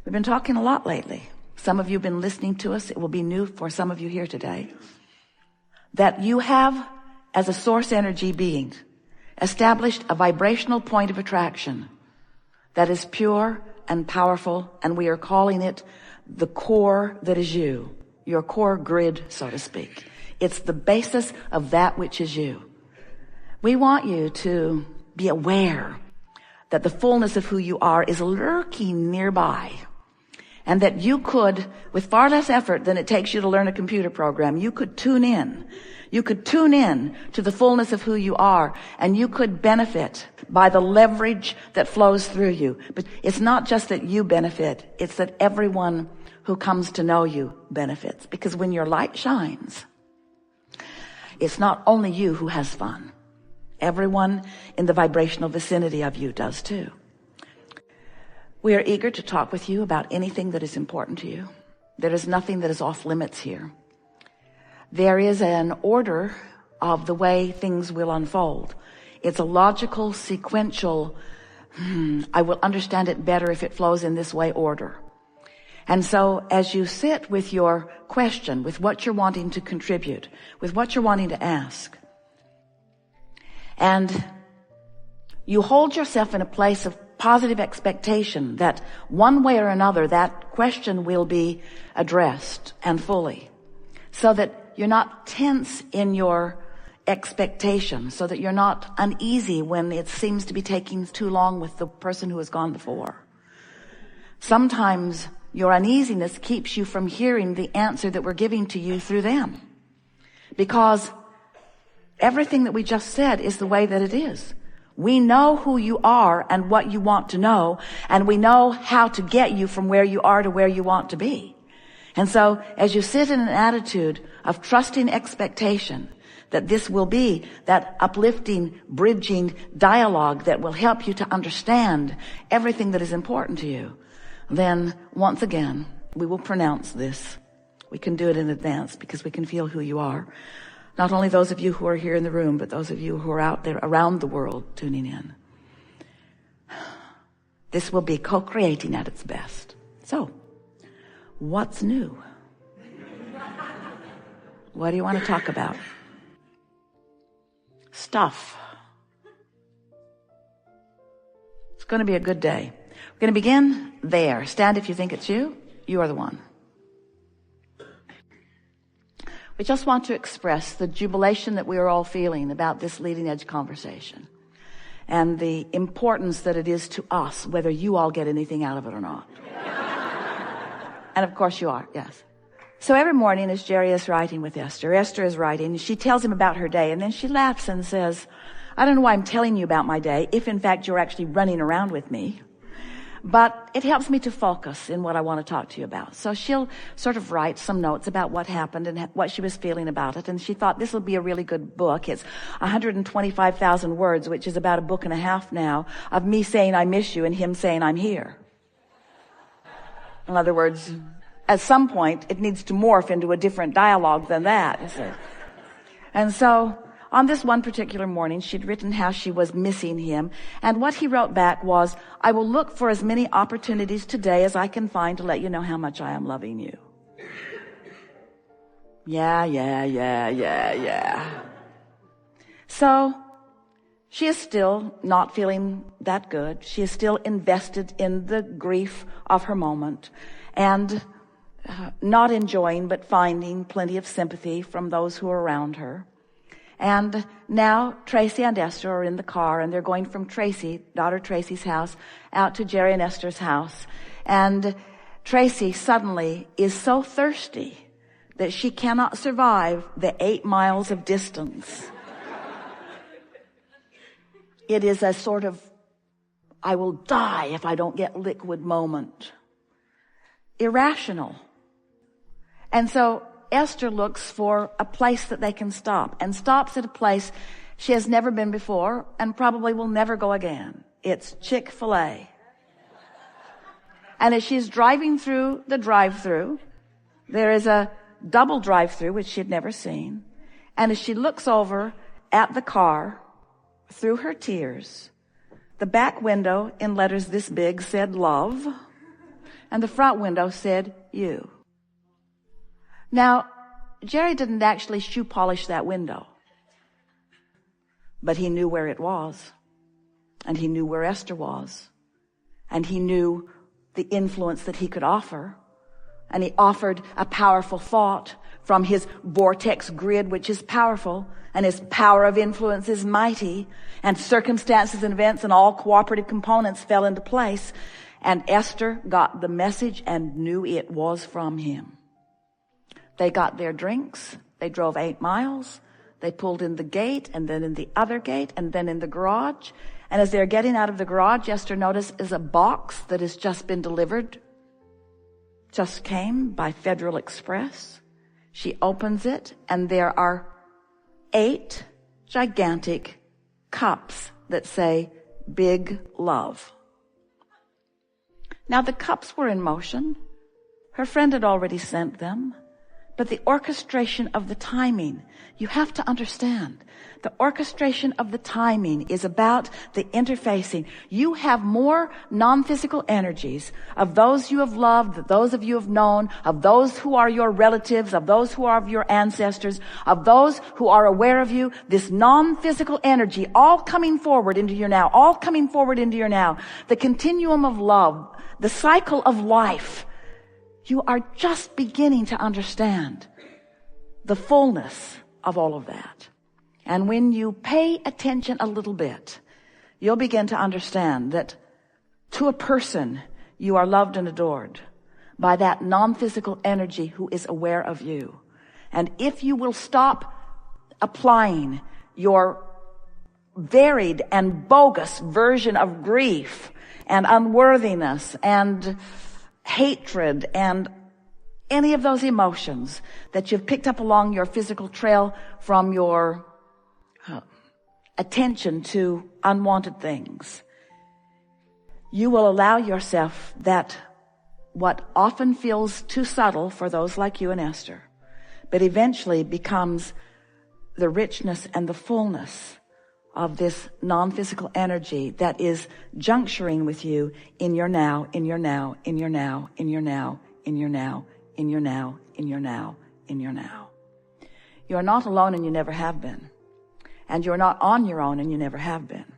We've been talking a lot lately. Some of you have been listening to us. It will be new for some of you here today. That you have, as a source energy being, established a vibrational point of attraction that is pure and powerful, and we are calling it the core that is you, your core grid, so to speak. It's the basis of that which is you. We want you to be aware that the fullness of who you are is lurking nearby, and that you could, with far less effort than it takes you to learn a computer program, you could tune in. You could tune in to the fullness of who you are, and you could benefit by the leverage that flows through you. But it's not just that you benefit, it's that everyone who comes to know you benefits. Because when your light shines, it's not only you who has fun. Everyone in the vibrational vicinity of you does too. We are eager to talk with you about anything that is important to you. There is nothing that is off limits here. There is an order of the way things will unfold. It's a logical, sequential, I will understand it better if it flows in this way order. And so as you sit with your question, with what you're wanting to contribute, with what you're wanting to ask, and you hold yourself in a place of positive expectation that one way or another that question will be addressed and fully, so that you're not tense in your expectation, so that you're not uneasy when it seems to be taking too long with the person who has gone before. Sometimes your uneasiness keeps you from hearing the answer that we're giving to you through them, because everything that we just said is the way that it is. We know who you are and what you want to know, and we know how to get you from where you are to where you want to be. And so as you sit in an attitude of trusting expectation that this will be that uplifting, bridging dialogue that will help you to understand everything that is important to you, then once again, we will pronounce this. We can do it in advance because we can feel who you are. Not only those of you who are here in the room, but those of you who are out there around the world tuning in. This will be co-creating at its best. So, what's new? What do you want to talk about? Stuff. It's going to be a good day. We're going to begin there. Stand if you think it's you. You are the one. We just want to express the jubilation that we are all feeling about this leading edge conversation and the importance that it is to us, whether you all get anything out of it or not. And of course you are, yes. So every morning as Jerry is writing with Esther, Esther is writing, she tells him about her day, and then she laughs and says, I don't know why I'm telling you about my day, if in fact you're actually running around with me. But it helps me to focus in what I want to talk to you about. So she'll sort of write some notes about what happened and what she was feeling about it. And she thought this will be a really good book. It's 125,000 words, which is about a book and a half now, of me saying I miss you and him saying I'm here. In other words, at some point, it needs to morph into a different dialogue than that. And so on this one particular morning, she'd written how she was missing him. And what he wrote back was, I will look for as many opportunities today as I can find to let you know how much I am loving you. Yeah. So she is still not feeling that good. She is still invested in the grief of her moment and not enjoying but finding plenty of sympathy from those who are around her. And now Tracy and Esther are in the car, and they're going from daughter Tracy's house, out to Jerry and Esther's house. And Tracy suddenly is so thirsty that she cannot survive the 8 miles of distance. It is a sort of, I will die if I don't get liquid moment. Irrational. And so Esther looks for a place that they can stop, and stops at a place she has never been before and probably will never go again. It's Chick-fil-A. And as she's driving through the drive-thru, there is a double drive-thru which she had never seen. And as she looks over at the car, through her tears, the back window in letters this big said love. and the front window said, you. Now, Jerry didn't actually shoe polish that window, but he knew where it was, and he knew where Esther was, and he knew the influence that he could offer, and he offered a powerful thought from his vortex grid, which is powerful, and his power of influence is mighty, and circumstances and events and all cooperative components fell into place, and Esther got the message and knew it was from him. They got their drinks. They drove 8 miles. They pulled in the gate, and then in the other gate, and then in the garage. And as they're getting out of the garage, Esther notices a box that has just been delivered. Just came by Federal Express. She opens it, and there are 8 gigantic cups that say, Big Love. Now the cups were in motion. Her friend had already sent them. But the orchestration of the timing, you have to understand, the orchestration of the timing is about the interfacing. You have more non-physical energies of those you have loved, of those of you have known, of those who are your relatives, of those who are of your ancestors, of those who are aware of you, this non-physical energy all coming forward into your now, all coming forward into your now. The continuum of love, the cycle of life. You are just beginning to understand the fullness of all of that. And when you pay attention a little bit, you'll begin to understand that to a person, you are loved and adored by that non-physical energy who is aware of you. And if you will stop applying your varied and bogus version of grief and unworthiness and hatred and any of those emotions that you've picked up along your physical trail from your attention to unwanted things, you will allow yourself that what often feels too subtle for those like you and Esther, but eventually becomes the richness and the fullness of this non-physical energy that is juncturing with you in your now, in your now, in your now, in your now, in your now, in your now, in your now, in your now. You are not alone, and you never have been. And you are not on your own, and you never have been.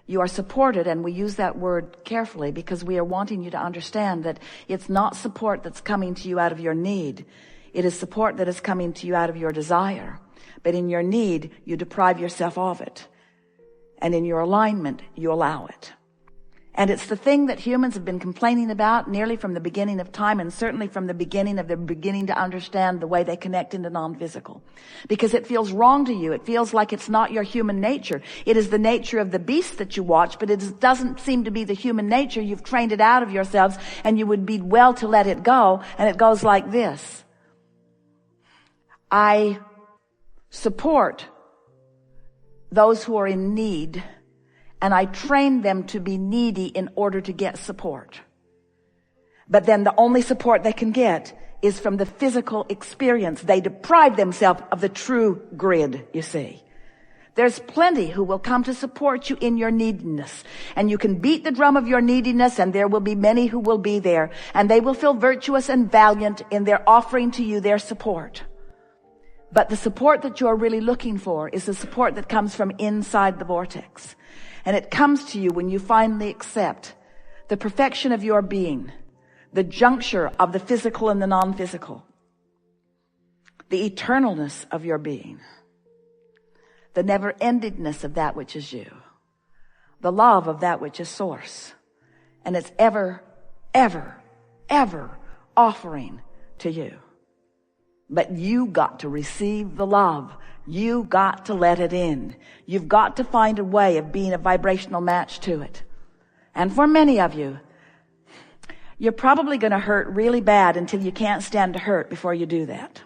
You are supported, and we use that word carefully because we are wanting you to understand that it's not support that's coming to you out of your need. It is support that is coming to you out of your desire. But in your need, you deprive yourself of it. And in your alignment, you allow it. And it's the thing that humans have been complaining about nearly from the beginning of time, and certainly from the beginning of their beginning to understand the way they connect into non-physical. Because it feels wrong to you. It feels like it's not your human nature. It is the nature of the beast that you watch, but it doesn't seem to be the human nature. You've trained it out of yourselves, and you would be well to let it go. And it goes like this. I support those who are in need, and I train them to be needy in order to get support. But then the only support they can get is from the physical experience. They deprive themselves of the true grid, you see. There's plenty who will come to support you in your neediness, and you can beat the drum of your neediness, and there will be many who will be there, and they will feel virtuous and valiant in their offering to you their support. But the support that you're really looking for is the support that comes from inside the vortex. And it comes to you when you finally accept the perfection of your being, the juncture of the physical and the non-physical, the eternalness of your being, the never-endedness of that which is you, the love of that which is source. And it's ever, ever, ever offering to you. But you got to receive the love. You got to let it in. You've got to find a way of being a vibrational match to it. And for many of you, you're probably going to hurt really bad until you can't stand to hurt before you do that.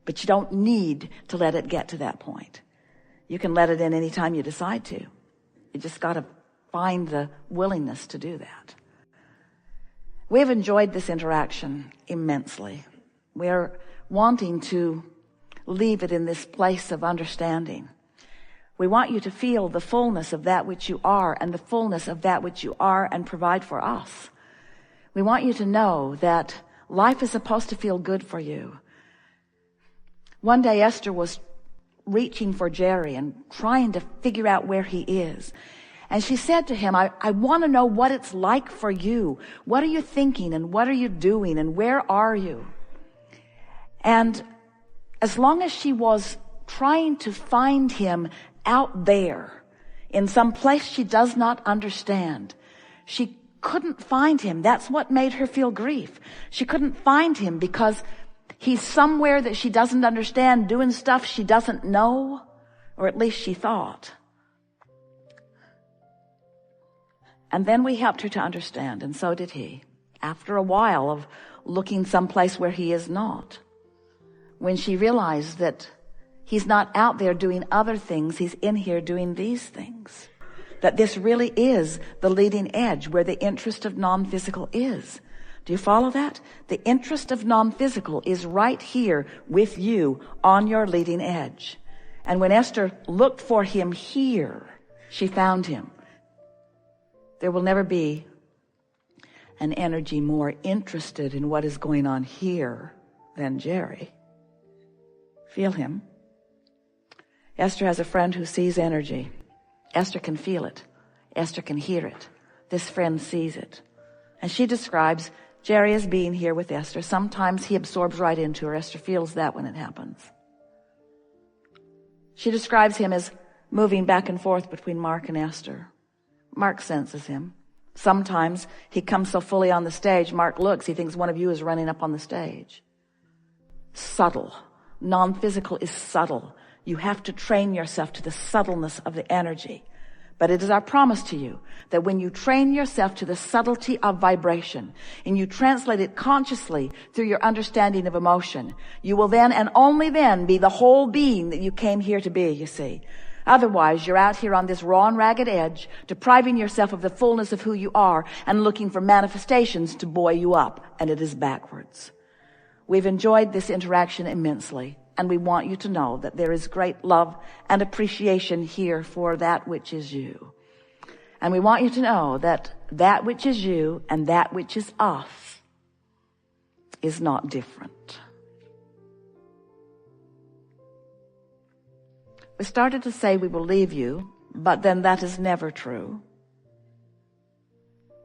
But you don't need to let it get to that point. You can let it in anytime you decide to. You just got to find the willingness to do that. We've enjoyed this interaction immensely. We're wanting to leave it in this place of understanding. We want you to feel the fullness of that which you are, and the fullness of that which you are and provide for us. We want you to know that life is supposed to feel good for you. One day Esther was reaching for Jerry and trying to figure out where he is. And she said to him, I want to know what it's like for you. What are you thinking and what are you doing and where are you? And as long as she was trying to find him out there in some place she does not understand, she couldn't find him. That's what made her feel grief. She couldn't find him because he's somewhere that she doesn't understand, doing stuff she doesn't know, or at least she thought. And then we helped her to understand, and so did he. After a while of looking someplace where he is not, when she realized that he's not out there doing other things, he's in here doing these things. That this really is the leading edge where the interest of non-physical is. Do you follow that? The interest of non-physical is right here with you on your leading edge. And when Esther looked for him here, she found him. There will never be an energy more interested in what is going on here than Jerry. Feel him. Esther has a friend who sees energy. Esther can feel it. Esther can hear it. This friend sees it. And she describes Jerry as being here with Esther. Sometimes he absorbs right into her. Esther feels that when it happens. She describes him as moving back and forth between Mark and Esther. Mark senses him. Sometimes he comes so fully on the stage, Mark looks, he thinks one of you is running up on the stage. Subtle. Non-physical is subtle. You have to train yourself to the subtleness of the energy. But it is our promise to you that when you train yourself to the subtlety of vibration and you translate it consciously through your understanding of emotion, you will then and only then be the whole being that you came here to be, you see. Otherwise, you're out here on this raw and ragged edge, depriving yourself of the fullness of who you are and looking for manifestations to buoy you up, and it is backwards. We've enjoyed this interaction immensely. And we want you to know that there is great love and appreciation here for that which is you. And we want you to know that that which is you and that which is us is not different. We started to say we will leave you, but then that is never true.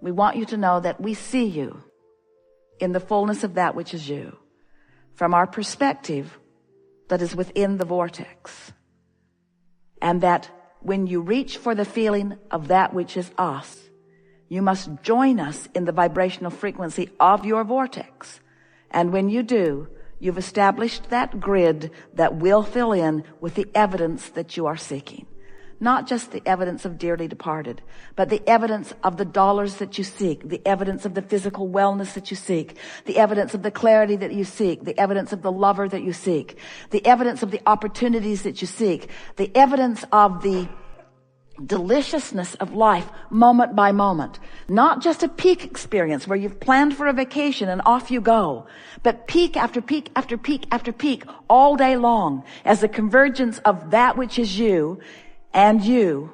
We want you to know that we see you in the fullness of that which is you. From our perspective, that is within the vortex. And that when you reach for the feeling of that which is us, you must join us in the vibrational frequency of your vortex. And when you do, you've established that grid that will fill in with the evidence that you are seeking. Not just the evidence of dearly departed, but the evidence of the dollars that you seek, the evidence of the physical wellness that you seek, the evidence of the clarity that you seek, the evidence of the lover that you seek, the evidence of the opportunities that you seek, the evidence of the deliciousness of life moment by moment. Not just a peak experience where you've planned for a vacation and off you go, but peak after peak after peak after peak all day long as the convergence of that which is you and you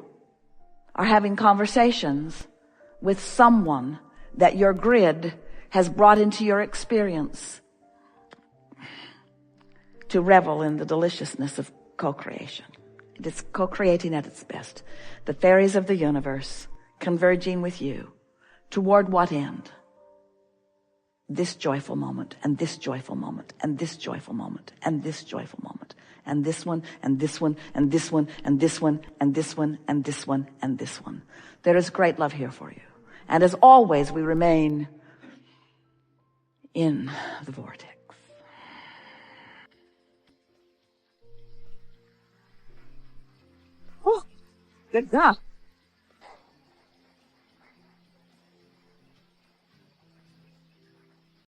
are having conversations with someone that your grid has brought into your experience to revel in the deliciousness of co-creation. It is co-creating at its best. The fairies of the universe converging with you toward what end? This joyful moment, and this joyful moment, and this joyful moment, and this joyful moment. And this one, and this one, and this one, and this one, and this one, and this one, and this one. There is great love here for you. And as always, we remain in the vortex. Oh, good job.